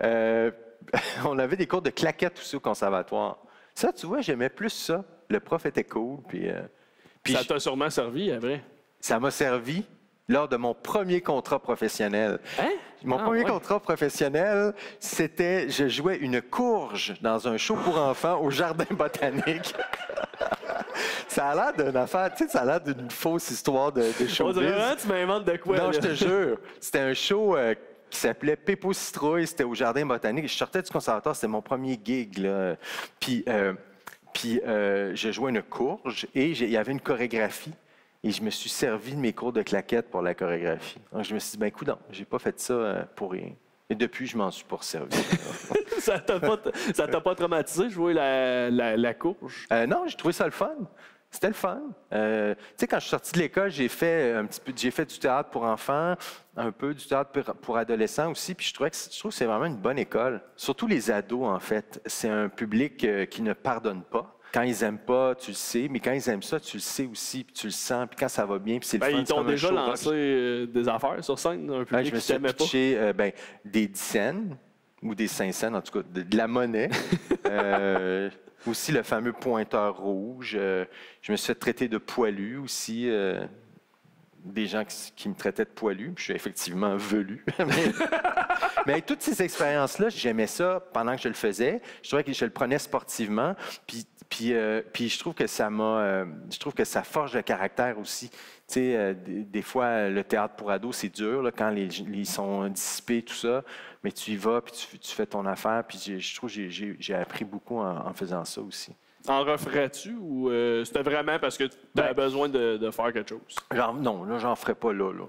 Euh, on avait des cours de claquettes aussi au conservatoire. Ça, tu vois, j'aimais plus ça. Le prof était cool, puis Ça t'a sûrement servi, après. ça m'a servi lors de mon premier contrat professionnel. Hein? Mon Ah, premier ouais. contrat professionnel, c'était, je jouais une courge dans un show pour enfants au Jardin botanique. Ça a l'air d'une affaire, tu sais, ça a l'air d'une fausse histoire de On showbiz. dirait vraiment que tu m'inventes de quoi, Non, là. je te jure. C'était un show qui s'appelait Pépo Citrouille. C'était au Jardin botanique. Je sortais du conservatoire. C'était mon premier gig, là. Puis, je jouais une courge et il y avait une chorégraphie. Et je me suis servi de mes cours de claquettes pour la chorégraphie. Donc, je me suis dit, ben, coudonc, j'ai pas fait ça pour rien. Et depuis, je m'en suis pas servi. Ça t'a pas traumatisé, jouer la courge? Non, j'ai trouvé ça le fun. C'était le fun. Tu sais, quand je suis sorti de l'école, j'ai fait un petit peu, j'ai fait du théâtre pour enfants, un peu du théâtre pour adolescents aussi. Puis je trouve que c'est vraiment une bonne école. Surtout les ados, en fait. C'est un public qui ne pardonne pas. Quand ils aiment pas, tu le sais, mais quand ils aiment ça, tu le sais aussi, puis tu le sens, puis quand ça va bien, puis c'est le Ben, fun. ils C'est t'ont comme un déjà show rock. lancé des affaires sur scène, un Ouais, public je me qui suis t'aimait pas. pitché des 10 cents ou des 5 cents, en tout cas, de la monnaie. Aussi le fameux pointeur rouge. Je me suis fait traiter de poilu aussi. Des gens qui me traitaient de poilu. Puis je suis effectivement velu. Mais toutes ces expériences-là, j'aimais ça pendant que je le faisais. Je trouvais que je le prenais sportivement. Puis je trouve que je trouve que ça forge le caractère aussi. Tu sais, des fois, le théâtre pour ados, c'est dur là, quand ils sont dissipés, tout ça. Mais tu y vas, puis tu fais ton affaire. Puis je trouve que j'ai appris beaucoup en faisant ça aussi. En referais-tu ou c'était vraiment parce que tu avais besoin de faire quelque chose? Genre, non, là, j'en ferai pas là. Non.